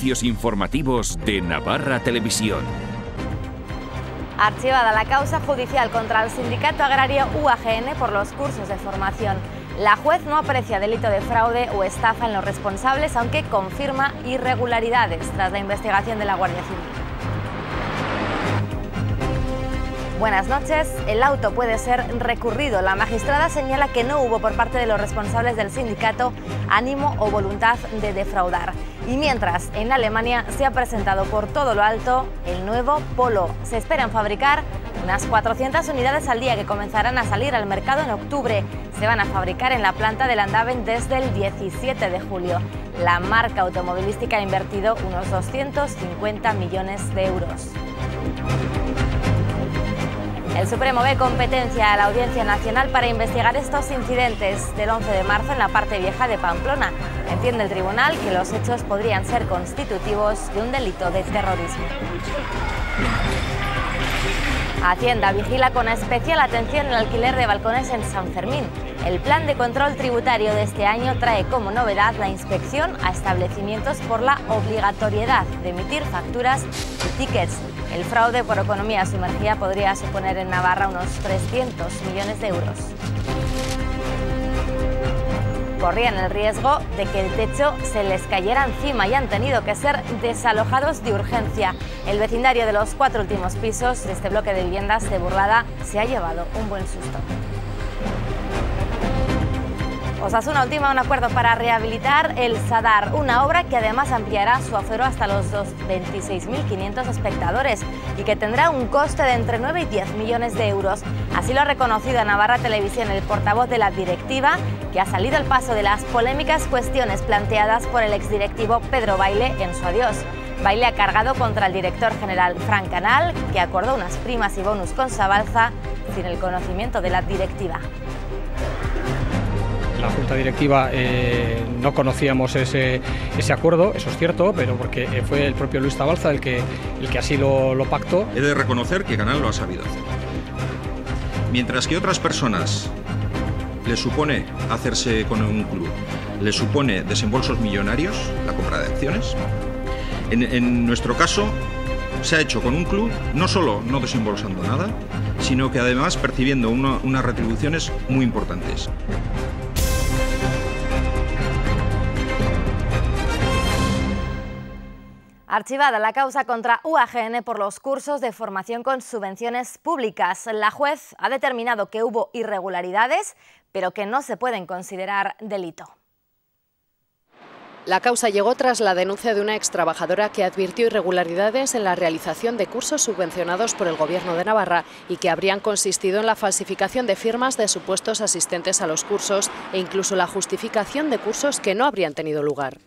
servicios informativos de Navarra Televisión. Archivada la causa judicial contra el sindicato agrario UAGN por los cursos de formación. La juez no aprecia delito de fraude o estafa en los responsables, aunque confirma irregularidades tras la investigación de la Guardia Civil. Buenas noches. El auto puede ser recurrido. La magistrada señala que no hubo por parte de los responsables del sindicato ánimo o voluntad de defraudar. Y mientras, en Alemania se ha presentado por todo lo alto el nuevo Polo. Se esperan fabricar unas 400 unidades al día que comenzarán a salir al mercado en octubre. Se van a fabricar en la planta de Landaven desde el 17 de julio. La marca automovilística ha invertido unos 250 millones de euros. El Supremo ve competencia a la Audiencia Nacional para investigar estos incidentes del 11 de marzo en la parte vieja de Pamplona. Entiende el tribunal que los hechos podrían ser constitutivos de un delito de terrorismo. Hacienda vigila con especial atención el alquiler de balcones en San Fermín. El plan de control tributario de este año trae como novedad la inspección a establecimientos por la obligatoriedad de emitir facturas y tickets. El fraude por economía sumergida podría suponer en Navarra unos 300 millones de euros. Corrían el riesgo de que el techo se les cayera encima y han tenido que ser desalojados de urgencia. El vecindario de los 4 últimos pisos de este bloque de viviendas de Burlada se ha llevado un buen susto. Osasuna ultima un acuerdo para rehabilitar el Sadar, una obra que además ampliará su aforo hasta los 26.500 espectadores y que tendrá un coste de entre 9 y 10 millones de euros. Así lo ha reconocido a Navarra Televisión el portavoz de la directiva, que ha salido al paso de las polémicas cuestiones planteadas por el exdirectivo Pedro Baile en su adiós. Baile ha cargado contra el director general Fran Canal, que acordó unas primas y bonus con Sabalza sin el conocimiento de la directiva. La Junta Directiva no conocíamos ese acuerdo, eso es cierto, pero porque fue el propio Luis Zabalza el que así lo pactó. He de reconocer que Canal lo ha sabido hacer. Mientras que otras personas les supone hacerse con un club, les supone desembolsos millonarios, la compra de acciones, en nuestro caso se ha hecho con un club, no solo no desembolsando nada, sino que además percibiendo unas retribuciones muy importantes. Archivada la causa contra UAGN por los cursos de formación con subvenciones públicas. La juez ha determinado que hubo irregularidades, pero que no se pueden considerar delito. La causa llegó tras la denuncia de una extrabajadora que advirtió irregularidades en la realización de cursos subvencionados por el Gobierno de Navarra y que habrían consistido en la falsificación de firmas de supuestos asistentes a los cursos e incluso la justificación de cursos que no habrían tenido lugar.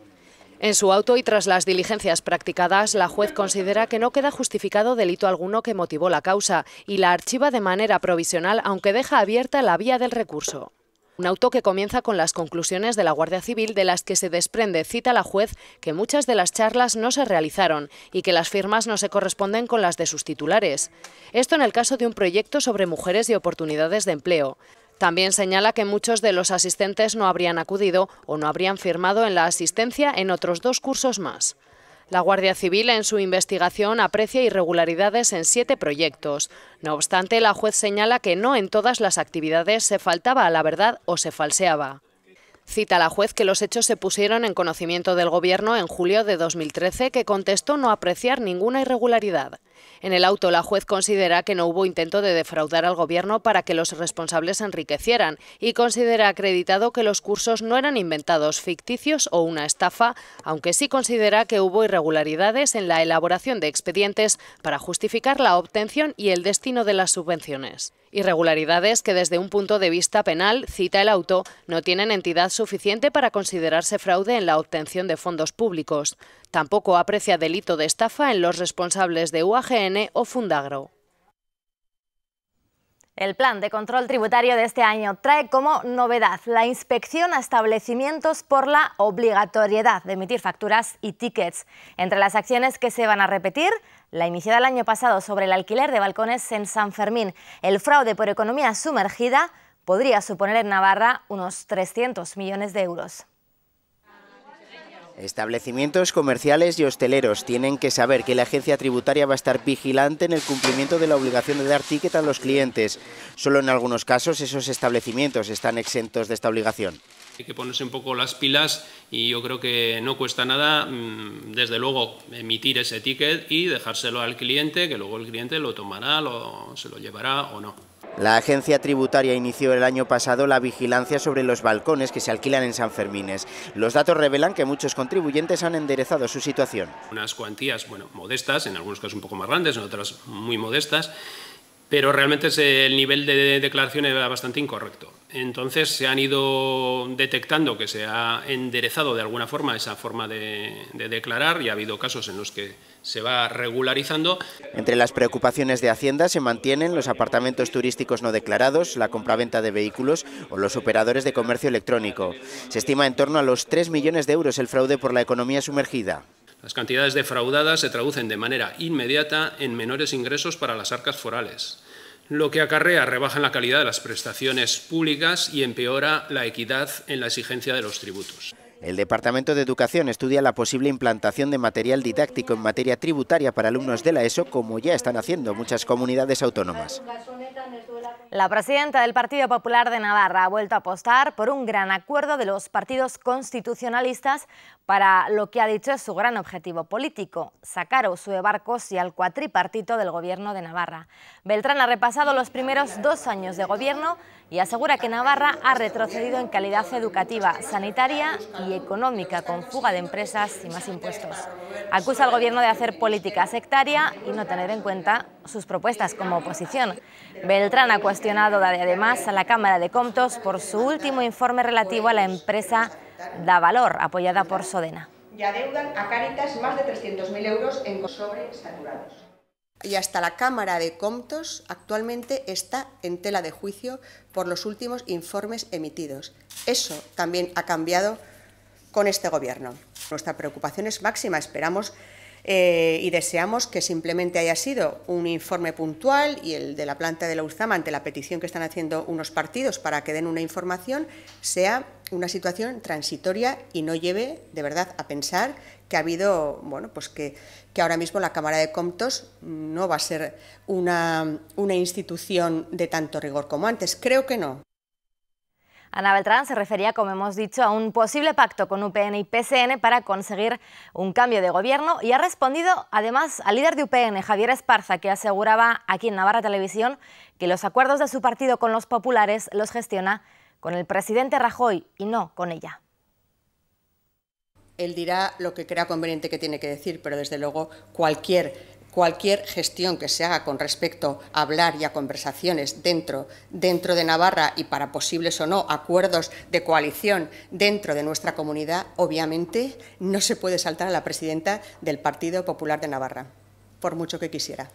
En su auto y tras las diligencias practicadas, la juez considera que no queda justificado delito alguno que motivó la causa y la archiva de manera provisional, aunque deja abierta la vía del recurso. Un auto que comienza con las conclusiones de la Guardia Civil, de las que se desprende, cita la juez, que muchas de las charlas no se realizaron y que las firmas no se corresponden con las de sus titulares. Esto en el caso de un proyecto sobre mujeres y oportunidades de empleo. También señala que muchos de los asistentes no habrían acudido o no habrían firmado en la asistencia en otros 2 cursos más. La Guardia Civil en su investigación aprecia irregularidades en 7 proyectos. No obstante, la juez señala que no en todas las actividades se faltaba a la verdad o se falseaba. Cita la juez que los hechos se pusieron en conocimiento del Gobierno en julio de 2013, que contestó no apreciar ninguna irregularidad. En el auto, la juez considera que no hubo intento de defraudar al Gobierno para que los responsables se enriquecieran y considera acreditado que los cursos no eran inventados, ficticios o una estafa, aunque sí considera que hubo irregularidades en la elaboración de expedientes para justificar la obtención y el destino de las subvenciones. Irregularidades que desde un punto de vista penal, cita el auto, no tienen entidad suficiente para considerarse fraude en la obtención de fondos públicos. Tampoco aprecia delito de estafa en los responsables de UAGN o Fundagro. El plan de control tributario de este año trae como novedad la inspección a establecimientos por la obligatoriedad de emitir facturas y tickets. Entre las acciones que se van a repetir, la iniciada el año pasado sobre el alquiler de balcones en San Fermín. El fraude por economía sumergida podría suponer en Navarra unos 300 millones de euros. Establecimientos comerciales y hosteleros tienen que saber que la agencia tributaria va a estar vigilante en el cumplimiento de la obligación de dar ticket a los clientes. Solo en algunos casos esos establecimientos están exentos de esta obligación. Hay que ponerse un poco las pilas y yo creo que no cuesta nada, desde luego, emitir ese ticket y dejárselo al cliente, que luego el cliente lo tomará, se lo llevará o no. La agencia tributaria inició el año pasado la vigilancia sobre los balcones que se alquilan en Sanfermines. Los datos revelan que muchos contribuyentes han enderezado su situación. Unas cuantías, modestas, en algunos casos un poco más grandes, en otras muy modestas, pero realmente el nivel de declaración era bastante incorrecto. Entonces se han ido detectando que se ha enderezado de alguna forma esa forma de declarar y ha habido casos en los que se va regularizando. Entre las preocupaciones de Hacienda se mantienen los apartamentos turísticos no declarados, la compraventa de vehículos o los operadores de comercio electrónico. Se estima en torno a los 3 millones de euros el fraude por la economía sumergida. Las cantidades defraudadas se traducen de manera inmediata en menores ingresos para las arcas forales, lo que acarrea rebaja en la calidad de las prestaciones públicas y empeora la equidad en la exigencia de los tributos. El Departamento de Educación estudia la posible implantación de material didáctico en materia tributaria para alumnos de la ESO, como ya están haciendo muchas comunidades autónomas. La presidenta del Partido Popular de Navarra ha vuelto a apostar por un gran acuerdo de los partidos constitucionalistas para lo que ha dicho es su gran objetivo político, sacar a Uxue Barkos y al cuatripartito del Gobierno de Navarra. Beltrán ha repasado los primeros 2 años de gobierno y asegura que Navarra ha retrocedido en calidad educativa, sanitaria y económica, con fuga de empresas y más impuestos. Acusa al Gobierno de hacer política sectaria y no tener en cuenta sus propuestas como oposición. Beltrán ha cuestionado además a la Cámara de Comptos por su último informe relativo a la empresa Davalor, apoyada por Sodena. Y adeudan a Cáritas más de 300.000 euros en sobresaturados. Y hasta la Cámara de Comptos actualmente está en tela de juicio por los últimos informes emitidos. Eso también ha cambiado con este Gobierno. Nuestra preocupación es máxima. Esperamos y deseamos que simplemente haya sido un informe puntual y el de la planta de la Ultzama, ante la petición que están haciendo unos partidos para que den una información, sea una situación transitoria y no lleve de verdad a pensar que ha habido, que ahora mismo la Cámara de Comptos no va a ser una institución de tanto rigor como antes. Creo que no. Ana Beltrán se refería, como hemos dicho, a un posible pacto con UPN y PSN para conseguir un cambio de gobierno y ha respondido además al líder de UPN, Javier Esparza, que aseguraba aquí en Navarra Televisión que los acuerdos de su partido con los populares los gestiona con el presidente Rajoy y no con ella. Él dirá lo que crea conveniente que tiene que decir, pero desde luego cualquier gestión que se haga con respecto a hablar y a conversaciones dentro de Navarra y para posibles o no acuerdos de coalición dentro de nuestra comunidad, obviamente no se puede saltar a la presidenta del Partido Popular de Navarra, por mucho que quisiera.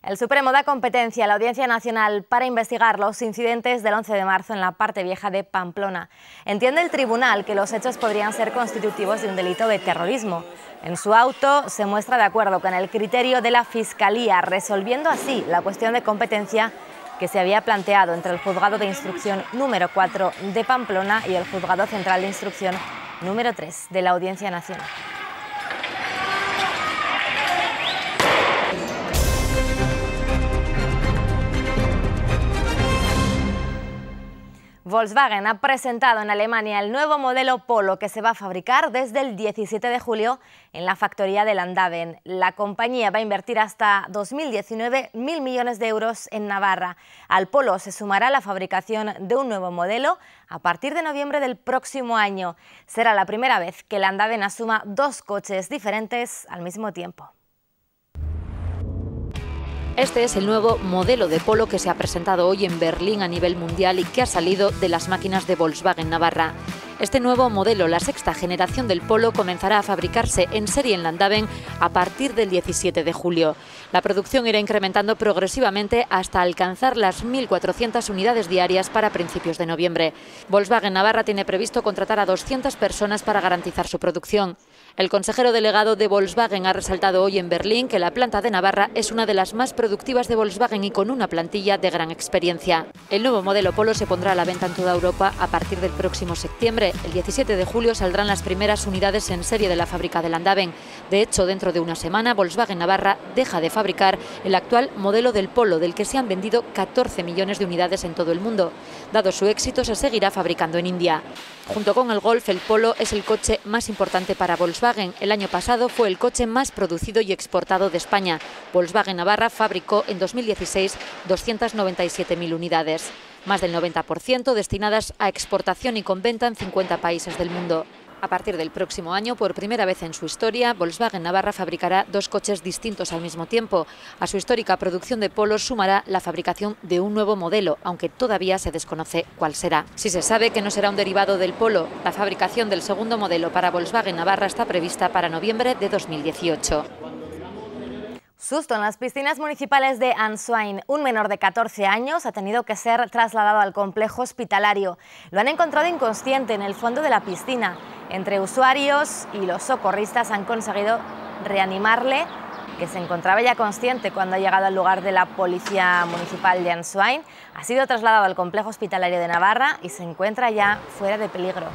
El Supremo da competencia a la Audiencia Nacional para investigar los incidentes del 11 de marzo en la parte vieja de Pamplona. Entiende el tribunal que los hechos podrían ser constitutivos de un delito de terrorismo. En su auto se muestra de acuerdo con el criterio de la Fiscalía, resolviendo así la cuestión de competencia que se había planteado entre el Juzgado de Instrucción número 4 de Pamplona y el Juzgado Central de Instrucción número 3 de la Audiencia Nacional. Volkswagen ha presentado en Alemania el nuevo modelo Polo que se va a fabricar desde el 17 de julio en la factoría de Landaven. La compañía va a invertir hasta 2019 1.000 millones de euros en Navarra. Al Polo se sumará la fabricación de un nuevo modelo a partir de noviembre del próximo año. Será la primera vez que Landaven asuma 2 coches diferentes al mismo tiempo. Este es el nuevo modelo de Polo que se ha presentado hoy en Berlín a nivel mundial y que ha salido de las máquinas de Volkswagen Navarra. Este nuevo modelo, la 6ª generación del Polo, comenzará a fabricarse en serie en Landaven a partir del 17 de julio. La producción irá incrementando progresivamente hasta alcanzar las 1.400 unidades diarias para principios de noviembre. Volkswagen Navarra tiene previsto contratar a 200 personas para garantizar su producción. El consejero delegado de Volkswagen ha resaltado hoy en Berlín que la planta de Navarra es una de las más productivas de Volkswagen y con una plantilla de gran experiencia. El nuevo modelo Polo se pondrá a la venta en toda Europa a partir del próximo septiembre. El 17 de julio saldrán las primeras unidades en serie de la fábrica de Landaven. De hecho, dentro de una semana, Volkswagen Navarra deja de fabricar el actual modelo del Polo, del que se han vendido 14 millones de unidades en todo el mundo. Dado su éxito, se seguirá fabricando en India. Junto con el Golf, el Polo es el coche más importante para Volkswagen. El año pasado fue el coche más producido y exportado de España. Volkswagen Navarra fabricó en 2016 297.000 unidades, más del 90% destinadas a exportación y con venta en 50 países del mundo. A partir del próximo año, por primera vez en su historia, Volkswagen Navarra fabricará dos coches distintos al mismo tiempo. A su histórica producción de Polos sumará la fabricación de un nuevo modelo, aunque todavía se desconoce cuál será. Si se sabe que no será un derivado del Polo, la fabricación del segundo modelo para Volkswagen Navarra está prevista para noviembre de 2018. Susto en las piscinas municipales de Ansoain. Un menor de 14 años ha tenido que ser trasladado al complejo hospitalario. Lo han encontrado inconsciente en el fondo de la piscina. Entre usuarios y los socorristas han conseguido reanimarle, que se encontraba ya consciente cuando ha llegado al lugar de la Policía Municipal de Ansoain. Ha sido trasladado al complejo hospitalario de Navarra y se encuentra ya fuera de peligro.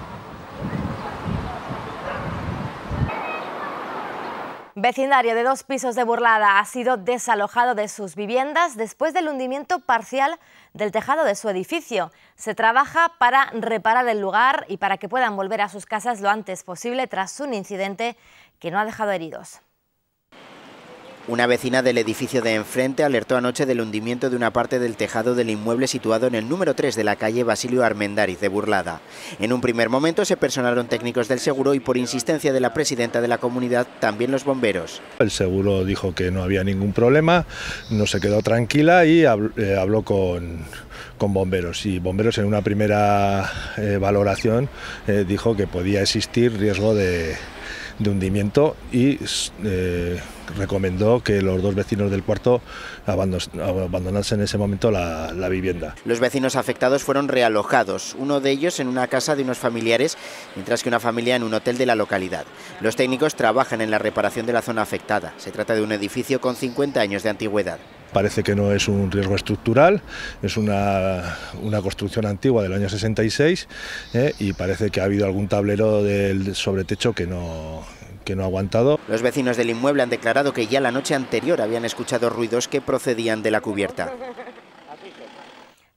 Vecindario de 2 pisos de Burlada ha sido desalojado de sus viviendas después del hundimiento parcial del tejado de su edificio. Se trabaja para reparar el lugar y para que puedan volver a sus casas lo antes posible tras un incidente que no ha dejado heridos. Una vecina del edificio de enfrente alertó anoche del hundimiento de una parte del tejado del inmueble situado en el número 3 de la calle Basilio Armendáriz de Burlada. En un primer momento se personaron técnicos del seguro y por insistencia de la presidenta de la comunidad también los bomberos. El seguro dijo que no había ningún problema, no se quedó tranquila y habló con bomberos. Y bomberos en una primera valoración dijo que podía existir riesgo de hundimiento y recomendó que los 2 vecinos del cuarto abandonasen en ese momento la vivienda. Los vecinos afectados fueron realojados, uno de ellos en una casa de unos familiares, mientras que una familia en un hotel de la localidad. Los técnicos trabajan en la reparación de la zona afectada. Se trata de un edificio con 50 años de antigüedad. Parece que no es un riesgo estructural, es una construcción antigua del año 66 y parece que ha habido algún tablero del sobretecho que no ha aguantado. Los vecinos del inmueble han declarado que ya la noche anterior habían escuchado ruidos que procedían de la cubierta.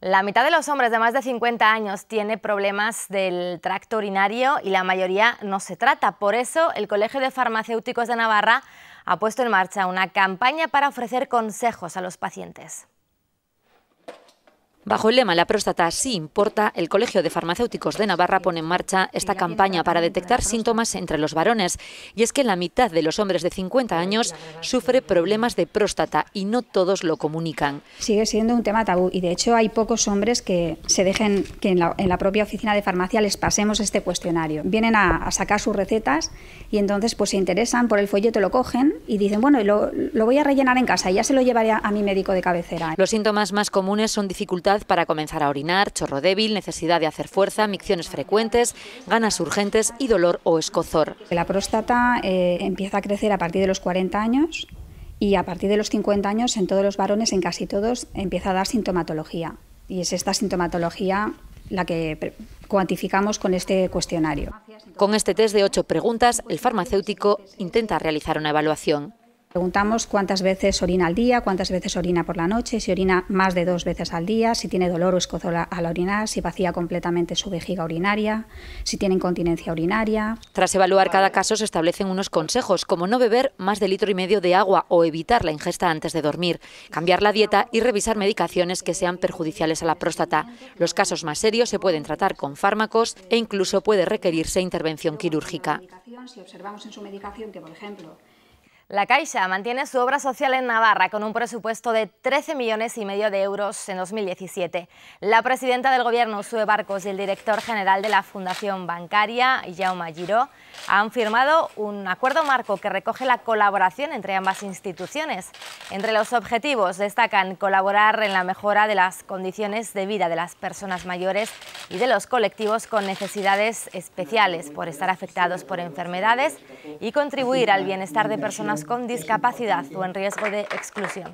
La mitad de los hombres de más de 50 años tiene problemas del tracto urinario y la mayoría no se trata. Por eso, el Colegio de Farmacéuticos de Navarra ha puesto en marcha una campaña para ofrecer consejos a los pacientes. Bajo el lema La próstata sí importa, el Colegio de Farmacéuticos de Navarra pone en marcha esta campaña para detectar síntomas entre los varones. Y es que la mitad de los hombres de 50 años sufre problemas de próstata y no todos lo comunican. Sigue siendo un tema tabú y de hecho hay pocos hombres que se dejen que en la propia oficina de farmacia les pasemos este cuestionario. Vienen a sacar sus recetas y entonces pues se interesan por el folleto, lo cogen y dicen, bueno, lo voy a rellenar en casa y ya se lo llevaré a mi médico de cabecera. Los síntomas más comunes son dificultad para comenzar a orinar, chorro débil, necesidad de hacer fuerza, micciones frecuentes, ganas urgentes y dolor o escozor. La próstata empieza a crecer a partir de los 40 años y a partir de los 50 años en todos los varones, en casi todos, empieza a dar sintomatología. Y es esta sintomatología la que cuantificamos con este cuestionario. Con este test de 8 preguntas, el farmacéutico intenta realizar una evaluación. Preguntamos cuántas veces orina al día, cuántas veces orina por la noche, si orina más de 2 veces al día, si tiene dolor o escozor al orinar, si vacía completamente su vejiga urinaria, si tiene incontinencia urinaria. Tras evaluar cada caso se establecen unos consejos, como no beber más de 1,5 litros de agua o evitar la ingesta antes de dormir, cambiar la dieta y revisar medicaciones que sean perjudiciales a la próstata. Los casos más serios se pueden tratar con fármacos e incluso puede requerirse intervención quirúrgica. Si observamos en su medicación que, por ejemplo, La Caixa mantiene su obra social en Navarra con un presupuesto de 13,5 millones de euros en 2017. La presidenta del Gobierno, Uxue Barkos, y el director general de la Fundación Bancaria, Jaume Giró, han firmado un acuerdo marco que recoge la colaboración entre ambas instituciones. Entre los objetivos destacan colaborar en la mejora de las condiciones de vida de las personas mayores y de los colectivos con necesidades especiales por estar afectados por enfermedades y contribuir al bienestar de personas con discapacidad o en riesgo de exclusión.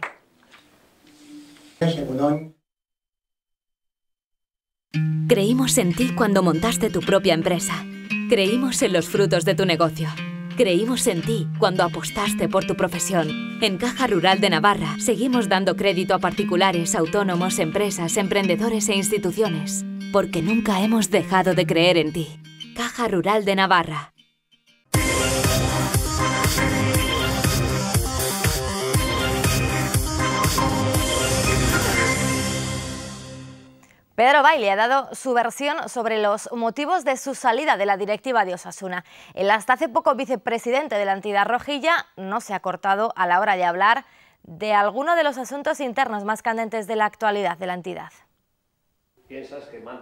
Creímos en ti cuando montaste tu propia empresa. Creímos en los frutos de tu negocio. Creímos en ti cuando apostaste por tu profesión. En Caja Rural de Navarra seguimos dando crédito a particulares, autónomos, empresas, emprendedores e instituciones. Porque nunca hemos dejado de creer en ti. Caja Rural de Navarra. Pedro Baile ha dado su versión sobre los motivos de su salida de la directiva de Osasuna. El hasta hace poco vicepresidente de la entidad rojilla no se ha cortado a la hora de hablar de alguno de los asuntos internos más candentes de la actualidad de la entidad.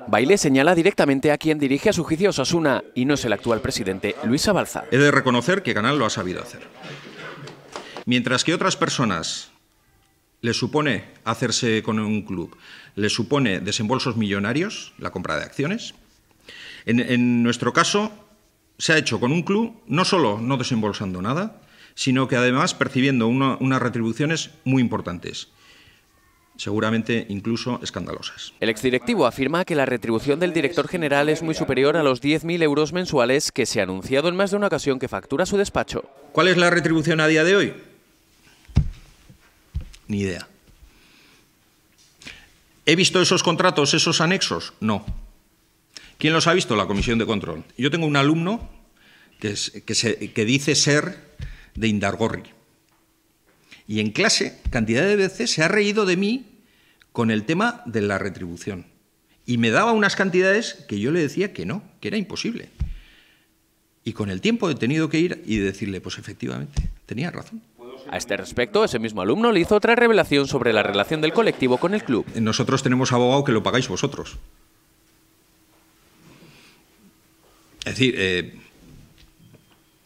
Baile señala directamente a quien dirige a su juicio Osasuna y no es el actual presidente, Luis Abalza. He de reconocer que Canal lo ha sabido hacer. Mientras que otras personas les supone hacerse con un club, les supone desembolsos millonarios, la compra de acciones. En nuestro caso, se ha hecho con un club, no solo no desembolsando nada, sino que además percibiendo unas retribuciones muy importantes, seguramente incluso escandalosas. El exdirectivo afirma que la retribución del director general es muy superior a los 10.000 euros mensuales que se ha anunciado en más de una ocasión que factura su despacho. ¿Cuál es la retribución a día de hoy? Ni idea. ¿He visto esos contratos, esos anexos? No. ¿Quién los ha visto? La Comisión de Control. Yo tengo un alumno que dice ser de Indargorri. Y en clase, cantidad de veces, se ha reído de mí con el tema de la retribución. Y me daba unas cantidades que yo le decía que no, que era imposible. Y con el tiempo he tenido que ir y decirle, pues efectivamente, tenía razón. A este respecto, ese mismo alumno le hizo otra revelación sobre la relación del colectivo con el club. Nosotros tenemos abogado que lo pagáis vosotros. Es decir,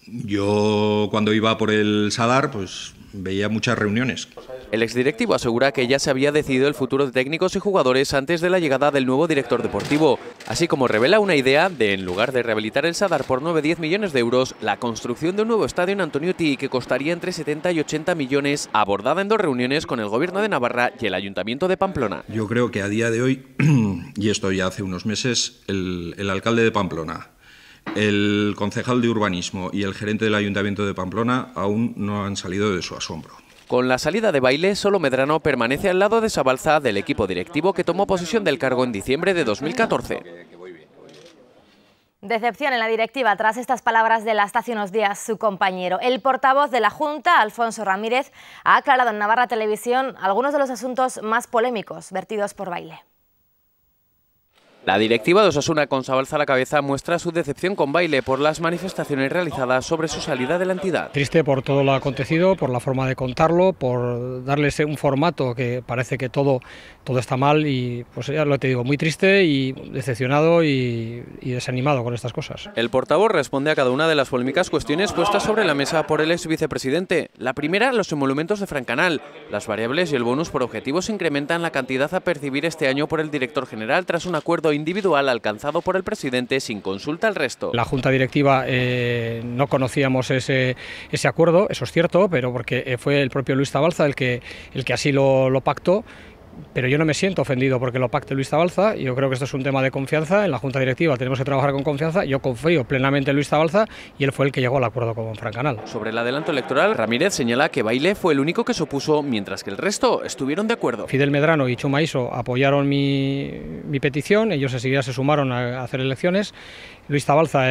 yo cuando iba por el Sadar, pues veía muchas reuniones. El exdirectivo asegura que ya se había decidido el futuro de técnicos y jugadores antes de la llegada del nuevo director deportivo, así como revela una idea de, en lugar de rehabilitar el Sadar por 9-10 millones de euros, la construcción de un nuevo estadio en Antoniotti que costaría entre 70 y 80 millones, abordada en 2 reuniones con el Gobierno de Navarra y el Ayuntamiento de Pamplona. Yo creo que a día de hoy, y esto ya hace unos meses, el alcalde de Pamplona, el concejal de urbanismo y el gerente del Ayuntamiento de Pamplona aún no han salido de su asombro. Con la salida de Baile, solo Medrano permanece al lado de Sabalza del equipo directivo que tomó posesión del cargo en diciembre de 2014. Decepción en la directiva tras estas palabras de hasta hace unos días su compañero. El portavoz de la Junta, Alfonso Ramírez, ha aclarado en Navarra Televisión algunos de los asuntos más polémicos vertidos por Baile. La directiva de Osasuna, con Sabalza a la cabeza, muestra su decepción con Baile por las manifestaciones realizadas sobre su salida de la entidad. Triste por todo lo acontecido, por la forma de contarlo, por darles un formato que parece que todo está mal y pues ya lo te digo, muy triste y decepcionado y desanimado con estas cosas. El portavoz responde a cada una de las polémicas cuestiones puestas sobre la mesa por el ex vicepresidente. La primera, los emolumentos de Francanal. Las variables y el bonus por objetivos incrementan la cantidad a percibir este año por el director general tras un acuerdo individual alcanzado por el presidente sin consulta al resto. La Junta Directiva no conocíamos ese acuerdo, eso es cierto, pero porque fue el propio Luis Abalza el que así lo pactó. Pero yo no me siento ofendido porque lo pacte Luis Abalza. Yo creo que esto es un tema de confianza. En la Junta Directiva tenemos que trabajar con confianza. Yo confío plenamente en Luis Abalza y él fue el que llegó al acuerdo con Francanal. Sobre el adelanto electoral, Ramírez señala que Baile fue el único que se opuso, mientras que el resto estuvieron de acuerdo. Fidel Medrano y Chuma Iso apoyaron mi petición. Ellos enseguida se sumaron a hacer elecciones. Luis Tabalza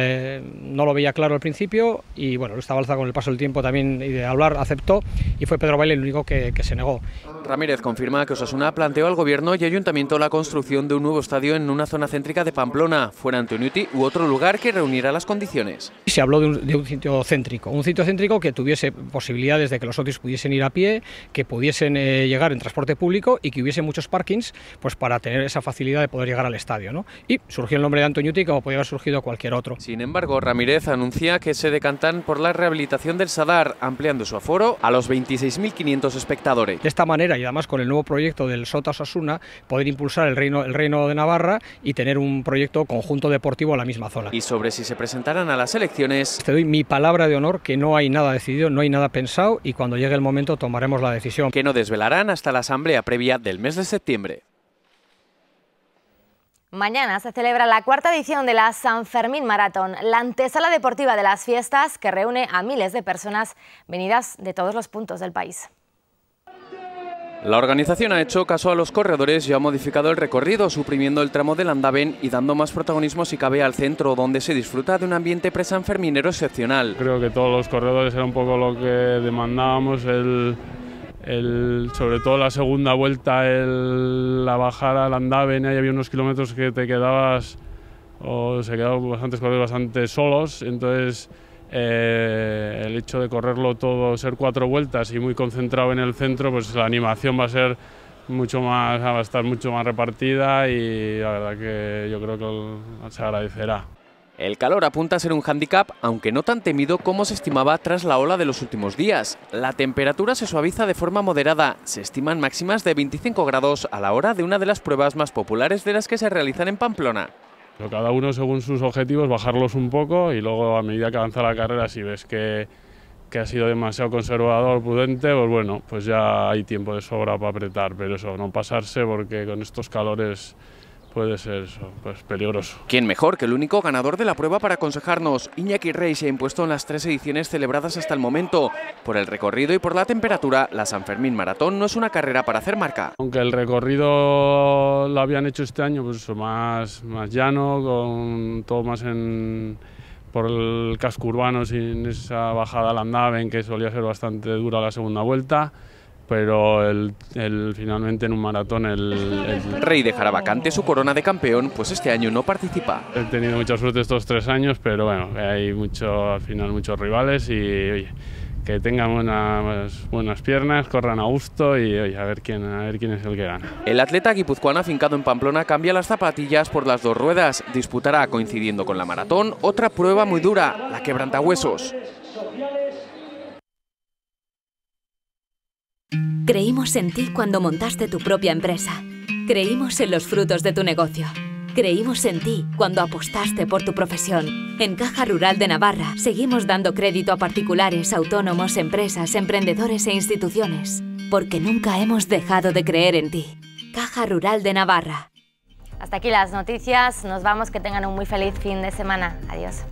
no lo veía claro al principio y bueno, Luis Tabalza con el paso del tiempo también y de hablar aceptó y fue Pedro Baile el único que se negó. Ramírez confirma que Osasuna planteó al Gobierno y Ayuntamiento la construcción de un nuevo estadio en una zona céntrica de Pamplona, fuera Antoñuti u otro lugar que reuniera las condiciones. Se habló de un sitio céntrico que tuviese posibilidades de que los socios pudiesen ir a pie, que pudiesen llegar en transporte público y que hubiese muchos parkings pues para tener esa facilidad de poder llegar al estadio, ¿no? Y surgió el nombre de Antoñuti como podía haber surgido cualquier otro. Sin embargo, Ramírez anuncia que se decantan por la rehabilitación del Sadar, ampliando su aforo a los 26.500 espectadores. De esta manera, y además con el nuevo proyecto del Sota Osasuna, poder impulsar el reino de Navarra y tener un proyecto conjunto deportivo en la misma zona. Y sobre si se presentarán a las elecciones... Te doy mi palabra de honor que no hay nada decidido, no hay nada pensado y cuando llegue el momento tomaremos la decisión. Que no desvelarán hasta la asamblea previa del mes de septiembre. Mañana se celebra la 4ª edición de la San Fermín Maratón, la antesala deportiva de las fiestas que reúne a miles de personas venidas de todos los puntos del país. La organización ha hecho caso a los corredores y ha modificado el recorrido, suprimiendo el tramo del Andaven y dando más protagonismo si cabe al centro, donde se disfruta de un ambiente presanferminero excepcional. Creo que todos los corredores era un poco lo que demandábamos, sobre todo la segunda vuelta, la bajada al Andaven, ahí había unos kilómetros que te quedabas, o se quedaban bastantes corredores bastante solos, entonces el hecho de correrlo todo, ser 4 vueltas y muy concentrado en el centro, pues la animación va a estar mucho más repartida y la verdad que yo creo que se agradecerá. El calor apunta a ser un hándicap, aunque no tan temido como se estimaba tras la ola de los últimos días. La temperatura se suaviza de forma moderada, se estiman máximas de 25 grados a la hora de una de las pruebas más populares de las que se realizan en Pamplona. Cada uno según sus objetivos, bajarlos un poco y luego a medida que avanza la carrera, si ves que ha sido demasiado conservador, prudente, pues bueno, pues ya hay tiempo de sobra para apretar, pero eso, no pasarse porque con estos calores puede ser eso, pues peligroso. ¿Quién mejor que el único ganador de la prueba para aconsejarnos? Iñaki Rey se ha impuesto en las 3 ediciones celebradas hasta el momento. Por el recorrido y por la temperatura, la San Fermín Maratón no es una carrera para hacer marca. Aunque el recorrido lo habían hecho este año, pues eso, más llano, con todo más por el casco urbano, sin esa bajada al Andaven, que solía ser bastante dura la segunda vuelta. Pero finalmente en un maratón el Rey dejará vacante su corona de campeón, pues este año no participa. He tenido mucha suerte estos 3 años, pero bueno, hay al final muchos rivales y oye, que tengan buenas piernas, corran a gusto y oye, a ver quién es el que gana. El atleta guipuzcoano afincado en Pamplona cambia las zapatillas por las 2 ruedas. Disputará, coincidiendo con la maratón, otra prueba muy dura, la quebrantahuesos. Creímos en ti cuando montaste tu propia empresa. Creímos en los frutos de tu negocio. Creímos en ti cuando apostaste por tu profesión. En Caja Rural de Navarra seguimos dando crédito a particulares, autónomos, empresas, emprendedores e instituciones. Porque nunca hemos dejado de creer en ti. Caja Rural de Navarra. Hasta aquí las noticias. Nos vamos. Que tengan un muy feliz fin de semana. Adiós.